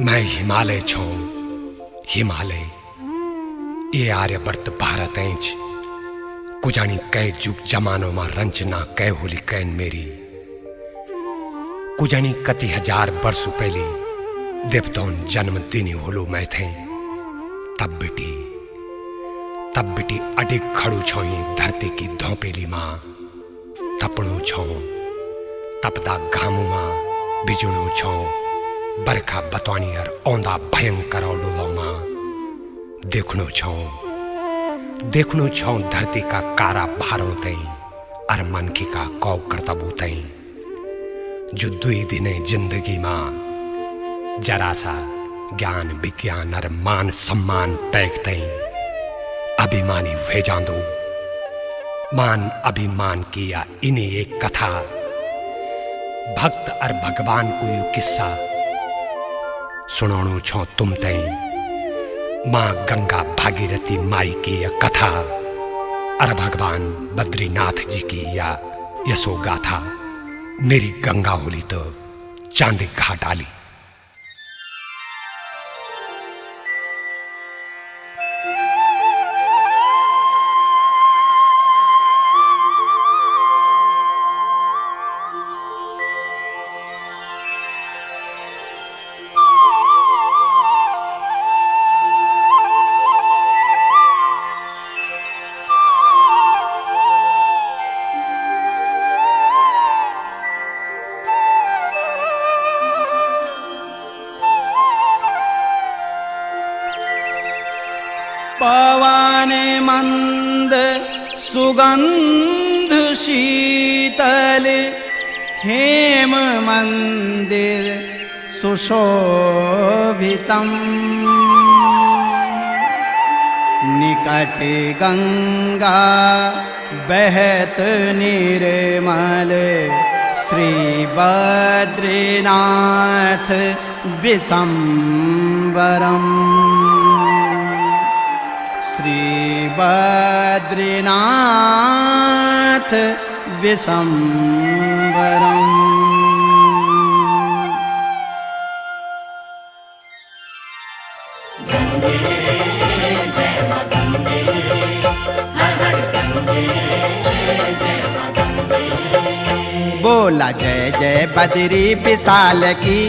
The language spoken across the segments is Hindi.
मैं हिमालय छो हिमालय ये आर्यवर्त भारत ऐंच कुजानी कै जुग जमानो मा रंचना कै होली कैन मेरी कुजानी कति हजार वर्ष पहले देवतौन जन्म दिनी होलो मैं थे तब बिटी अडिग खड़ू छोई धरती की धौपेली मां तपणू छो तपदा घामू मां बिजुणू छो बरखा बतवानी और औंदा भयंकर ओडो मां देखनो छो धरती का कारा भारों तई और मनकी का कौ कर्तबू तई जो दुई दिने जिंदगी मां जरा सा ज्ञान विज्ञान और मान सम्मान पैक तई अभिमानी भेजांदो मान अभिमान किया इन्हें एक कथा भक्त और भगवान को यू किस्सा सुनाणो छो तुम तई मां गंगा भागीरथी माई की यह कथा और भगवान बद्रीनाथ जी की या यशो गाथा मेरी गंगा होली तो चांदी घाट आली। पवन मंद सुगंध शीतल हेम मंदिर सुशोभितम् निकट गंगा बहत निर्मल श्री बद्रीनाथ विशंबरम् श्री बद्रीनाथ विशंबरम्। बोला जय जय बद्री विशाल की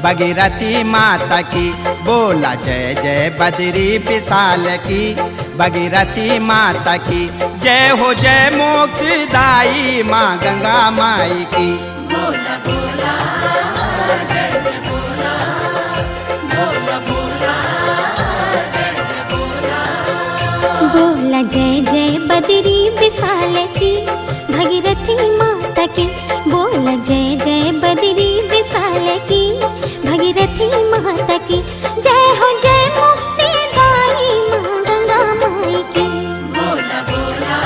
भगीरथी माता की बोला जय जय बद्री विशाल की भगीरथी माता की जय हो जय मोक्षदायी माँ गंगा माई की बोला बोला जय जय बोला बोला बोला जय जय बोला बोला जय जय बद्री विशाल की भगीरथी माता की बोला जय जय बद्री विशाल की भगीरथी माता की जय हो जय मुक्तिदायी माँ गंगा माई की बोला बोला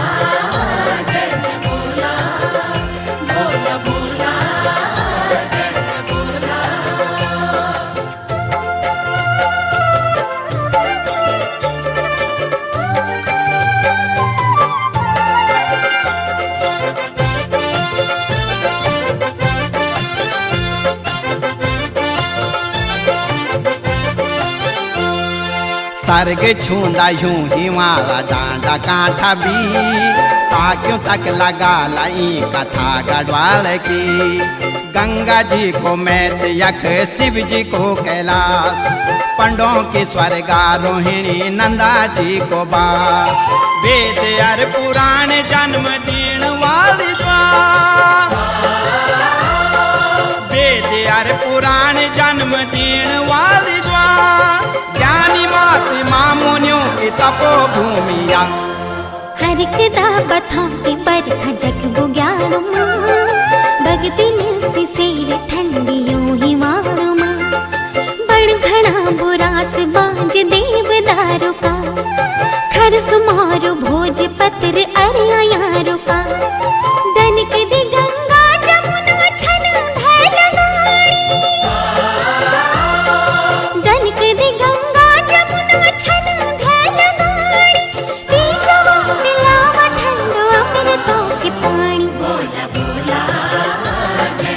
जय जय बोला बोला बोला जय जय बोला। सर्ग छूंदा यूं ही वाला डांडा कांठा भी साक्यों तक लगा लाई कथा गढ़वाल की गंगा जी को मैत यख शिव जी को कैलाश पंडों की स्वर्गारोहिणी नंदा जी को बा वेद और पुराण जन्म दिन वाली वेद और पुराण जन्म दिन वाली ज्ञानी मात मामुनियों की तपो भूमिया हर एक दा बथाते बरखा जग वो ज्ञान माँ भगती नसी सेर ठंडियों ही मारो माँ बड़ घना बुरास बाज देवदारों का खर सुमारो भोज पत्र अरिया यारों का दनक दी गंगा जमुना छन भय लगाड़ी दनक दी गंगा जमुना छन भय लगाड़ी पीजवा पिलावा ठंडो अमृतों के पानी बोला बोला जय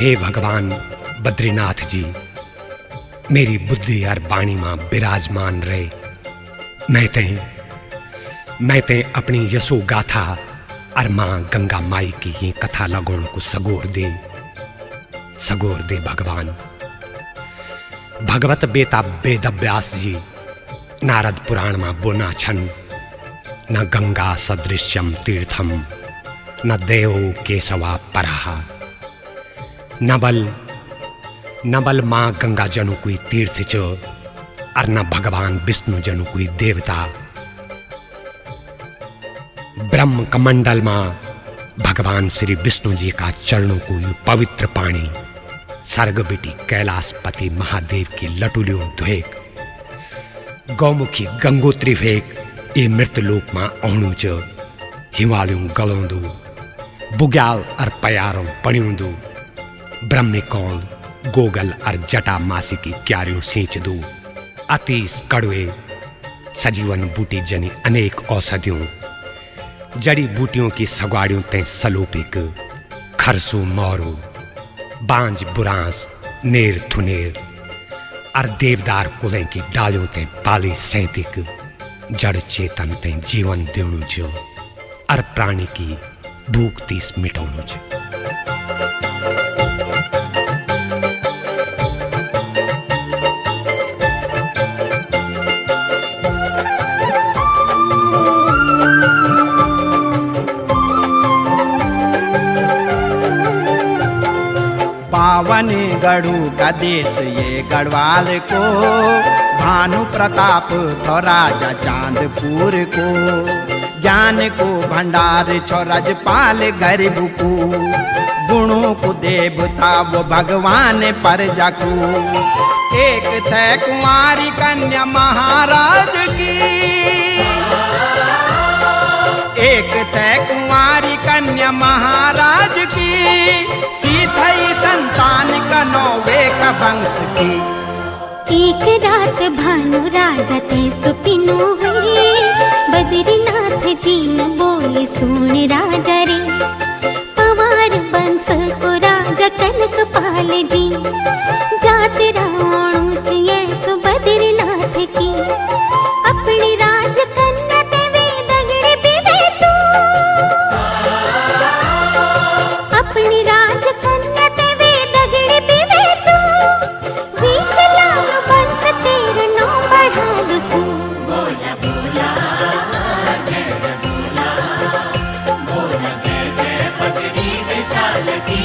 हे भगवान बद्रीनाथ जी, मेरी बुद्धि और बाणी मां विराजमान रहे। मैं ते अपनी यशो गाथा और मां गंगा माई की ये कथा लगोण को सगोर दे भगवान। भगवत बेता वेदव्यास जी नारद पुराण में बोना छन, न गंगा सदृश्यम तीर्थम न देव केशवा परहा। न बल मां गंगा जनु कोई तीर्थ च और न भगवान विष्णु जनु कोई देवता। ब्रह्म कमंडल में भगवान श्री विष्णु जी का चरणों को यू पवित्र पानी सर्ग बेटी कैलाशपति महादेव की लटुलियों धुएक, गौमुखी गंगोत्री फेक ये मृत लोक में औणु च हिमालयों गलोंदू बुग्याल और पयारों पणियोंदू। ब्रह्मिकौल गोगल और जटा मासी की क्यारियों सींच दू। अतीस कड़वे सजीवन बूटी जनी अनेक औषधियों जड़ी बूटियों की सगवाड़ियों ते सलोपिक खरसू मोरू बांज बुरांस नेर थुनेर और देवदार कुलें की डालियों ते पाली सैंतिक जड़ चेतन ते जीवन देणु जो और प्राणी की भूख तीस मिटाउनु जो। पावन गढ़ू का देश ये गढ़वाल को, भानु प्रताप थो राजा चांदपुर को। ज्ञान को भंडार छो रजपाल गरीब को, गुणों को देवता वो भगवान प्रजा को। एक थे कुंवारी कन्या महाराज की, एक थे कुंवारी कन्या महाराज की। सीथई संतान का नौवे का वंश की। एक रात भानु राजा ते सुपिनो हुए, बद्रीनाथ जी न बोले सुन राजा रे। पवार वंश को राजा कनक पाल जी, जात रावणों चिये सु बद्रीनाथ की। अपनी राज कन्या ते वे दगड़े बिवे तू, अपनी राज कन्या ते वे दगड़े बिवे तू। जी चला वंश तेरे नो बढ़ा दुसु। बोला बोला जय जय बोला, बोला जय जय बद्री विशाल की,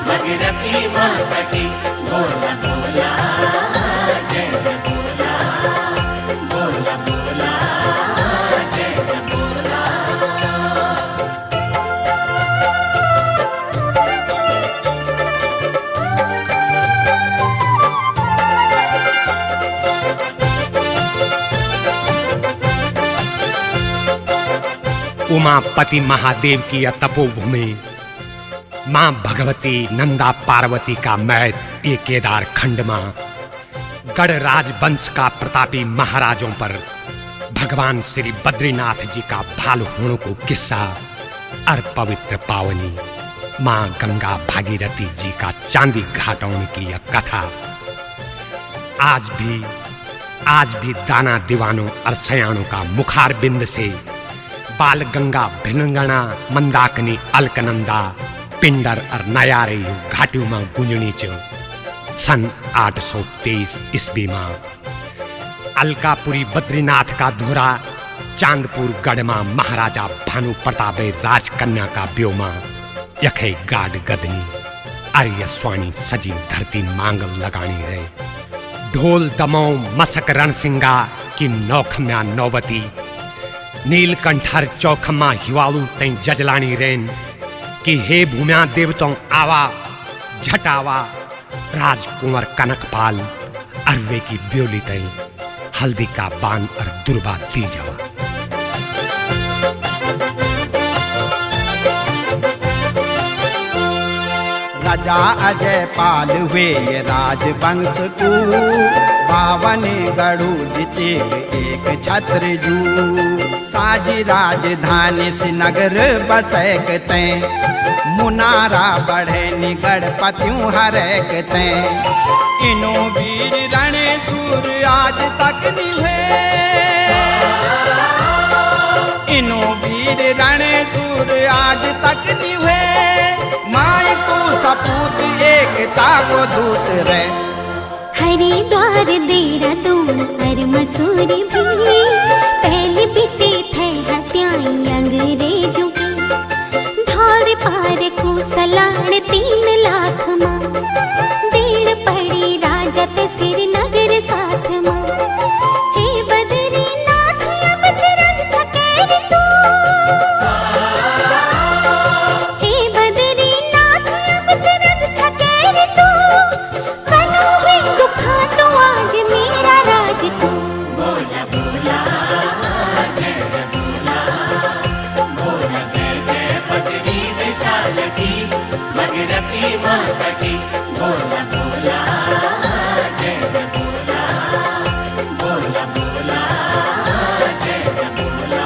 भगीरथी माता की। बोला बोला जय जय बोला, बोला बोला जय जय बोला। उमापति महादेव की यह तपोभूमि, मां भगवती नंदा पार्वती का मैत ये केदार खंड में गढ़ राजवंश का प्रतापी महाराजों पर भगवान श्री बद्रीनाथ जी का भाल होने को किस्सा और पवित्र पावनी मां गंगा भागीरथी जी का चांदी घाटों की यह कथा आज भी दाना दीवानों और सयानों का मुखार बिंद से बाल गंगा भिलंगना मंदाकिनी अलकनंदा पिंडर और नयारे घाटियों में गुंजनी च। सन 823 ईस्वी में अलकापुरी बद्रीनाथ का धोरा चांदपुर गढ़ में महाराजा भानु प्रताप राजकन्या का ब्योमा यखे गाड गदनी आर्य स्वाणी सजी धरती मांगल लगानी रहे। ढोल दमो मसक रणसिंगा की नौखम्या नौबती नीलकंठर चौखम्मा हिवालू तई जजलानी रेन कि हे भूम्या देवतों आवा झटावा। राजकुंवर कनकपाल अरवे की ब्योली तई हल्दी का बान और दुर्बा दी जावा। राजा अजय पाल हुए ये राजवंश को, 52 गढ़ू जीते एक छत्र जू। साजी राजधानी श्रीनगर बसैकते, मुनारा बढ़े निगढ़पतियों हरकते। इनो वीर रण सूर आज तक निभे, इनो वीर रण सूर आज तक निभे। माई को सपूत एकता को दूत रे। हरिद्वार देहरादून और मसूरी भी पहले बीते थे हत्याएं अंग्रेजों की। धौर पार को सलाण 3 लाख माँ, देड़ पड़ी राजा ते श्रीनगर साथ माँ। हे बद्रीनाथ अब तिरंग छकेर तू, हे बद्रीनाथ अब तिरंग छकेर तू। बनो है गुफा तो आज मेरा राज तू। बोला बोला जय जय बोला, बोला जय जय बद्री विशाल की, भगीरथी माता की। बोला बोला जय जय बोला, बोला बोला जय जय बोला।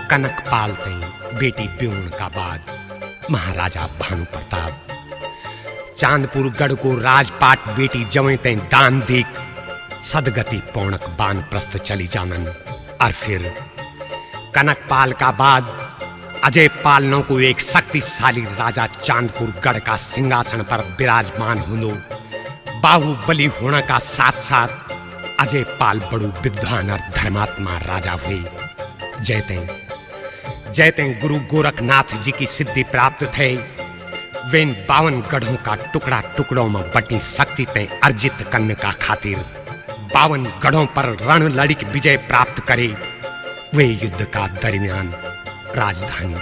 कनकपाल तई बेटी ब्यूण का बाद महाराजा भानु प्रताप चांदपुर गढ़ को राजपाट बेटी जवे तई दान दीक सदगति पौणक बान प्रस्त चली जानन। और फिर कनकपाल का बाद अजय पालनों को एक शक्तिशाली राजा चांदपुर गढ़ का सिंहासन पर विराजमान होनो। बाहुबली होने का साथ साथ अजय पाल बड़ू विद्वान और धर्मात्मा राजा हुए। जयते गुरु गोरखनाथ जी की सिद्धि प्राप्त थे। वे 52 गढ़ों का टुकड़ा टुकड़ों में बटी शक्ति ते अर्जित करने का खातिर 52 गढ़ों पर रण लड़िक विजय प्राप्त करे। वे युद्ध का दरमियान राजधानी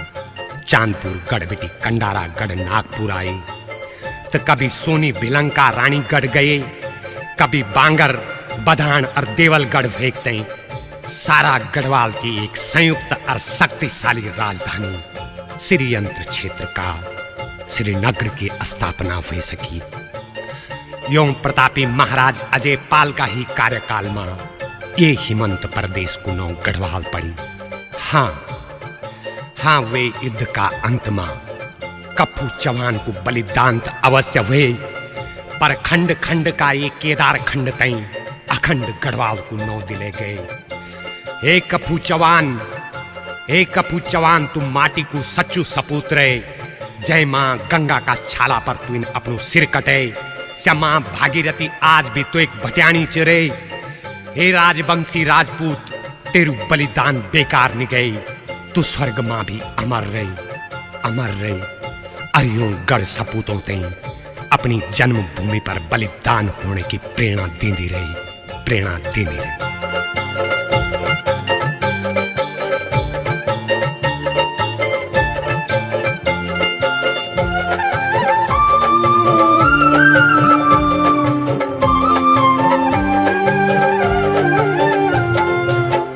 चांदपुर गढ़ बेटी कंडारा गढ़ नागपुर आए। तो कभी सोनी भिलंका रानीगढ़ गए, कभी बांगर बधान और देवलगढ़ फेंकते। सारा गढ़वाल की एक संयुक्त और शक्तिशाली राजधानी श्रीयंत्र क्षेत्र का श्रीनगर की स्थापना हुई सकी। यों प्रतापी महाराज अजय पाल का ही कार्यकाल में ये हिमंत प्रदेश को नौ गढ़वाल पड़ी। हाँ वे युद्ध का अंत में कप्पू चौहान को बलिदान अवश्य हुए, पर खंड खंड का ये केदार खंड तई अखंड गढ़वाल को नौ दिले गए। हे कप्पू चौहान तुम माटी को सच्चू सपूत रहे। जय मां गंगा का छाला पर तू अपनो सिर कटे। श्यामा भागीरथी आज भी तो एक भटियानी चिरे। हे राजवंशी राजपूत तेरू बलिदान बेकार नहीं गई। तू स्वर्ग मां भी अमर रही। अरियों गढ़ सपूतों ते अपनी जन्मभूमि पर बलिदान होने की प्रेरणा देती रही।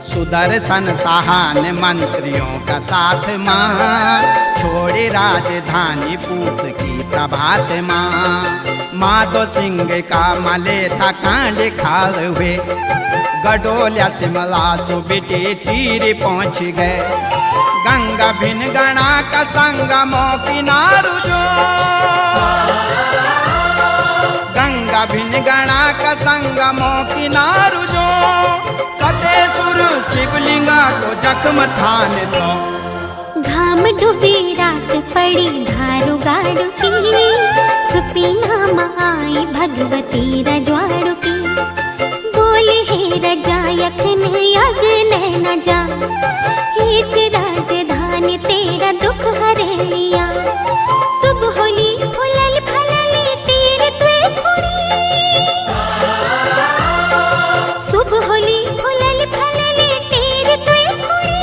सुदर्शन सहान मंत्रियों का साथ माँ, छोड़े राजधानी पूस की प्रभात माधो सिंह का मले था कांड खाल हुए। गडोलिया शिमला सुबिटी तीर पहुँच गए। गंगा भिन गणा का संगमो किनारू जो, गंगा भिन गणा का संगमो किनारू जो। सतेसुर शिवलिंगा को जख्म थान दो। घाम डूबी रात पड़ी धारू गाड़ू की, सुपीना आई भगवती रजवाड़ू की। बोले हे रजा यखन यग न जा, हेच राजधानी तेरा दुख हरे लिया। सुबह होली फुलल फलली तीर त्वे खुड़ी, सुबह होली फुलल फलली तीर त्वे खुड़ी।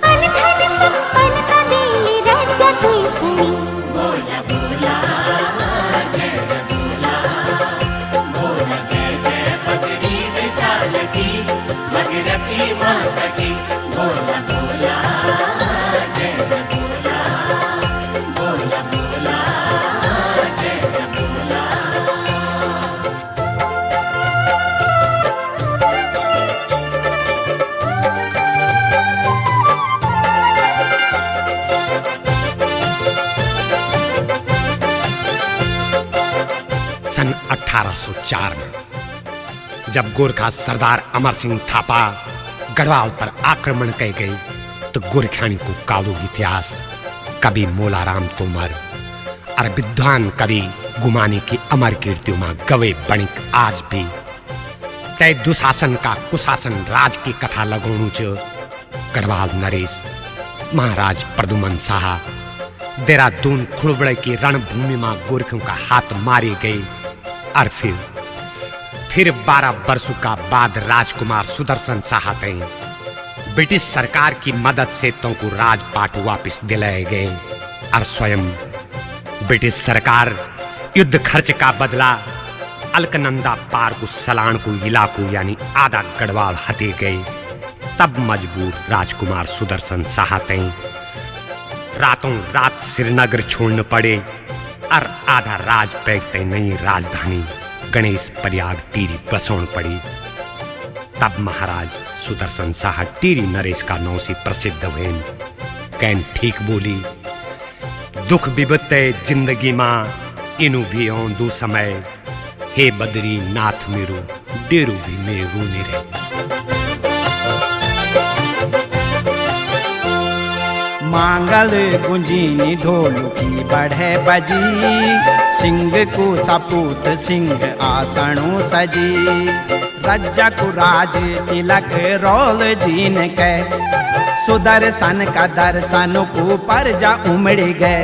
अनधन संपन्न देली राजा तुई सही। बोला बोला जय जय बोला, बोला जय जय बद्री 2004 में जब गोरखा सरदार अमर सिंह थापा गढ़वाल पर आक्रमण कर गई तो गोरखानी को कालू इतिहास कवि मोलाराम तोमर और विद्वान कवि गुमानी की अमर कीर्तियों में गवे बणिक आज भी तय दुशासन का कुशासन राज की कथा लगोणु च गढ़वाल नरेश महाराज प्रदुमन शाह देहरादून खुड़बड़े की रणभूमि में गोरखों का हाथ मारे गए और फिर 12 वर्षों का बाद राजकुमार सुदर्शन शाह तय ब्रिटिश सरकार की मदद से तो को राजपाट वापस दिलाए गए और स्वयं ब्रिटिश सरकार युद्ध खर्च का बदला अलकनंदा पार को सलाण को इलाको यानी आधा गढ़वाल हटे गए। तब मजबूर राजकुमार सुदर्शन शाह तय रातों रात श्रीनगर छोड़ने पड़े और आधा राज पैक तय नई राजधानी गणेश प्रयाग टीरी बसौन पड़ी। तब महाराज सुदर्शन शाह टीरी नरेश का नाम से प्रसिद्ध हुए। कैन ठीक बोली, दुख विपत्ति जिंदगी मां इनु भी औं दू समय, हे बदरी नाथ मेरो डेरू भी मेरो निरे। मांगल गुंजीनी ढोलकी बढ़े बजी, सिंह को सपूत सिंह आसणों सजी। रज्जा को राज तिलक रोल जीन के, सुदर्शन का दर्शन को परजा उमड़ गए।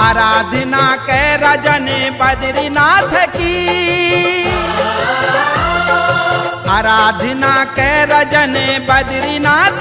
आराधना के रजन बद्रीनाथ की, आराधना के रजन बद्रीनाथ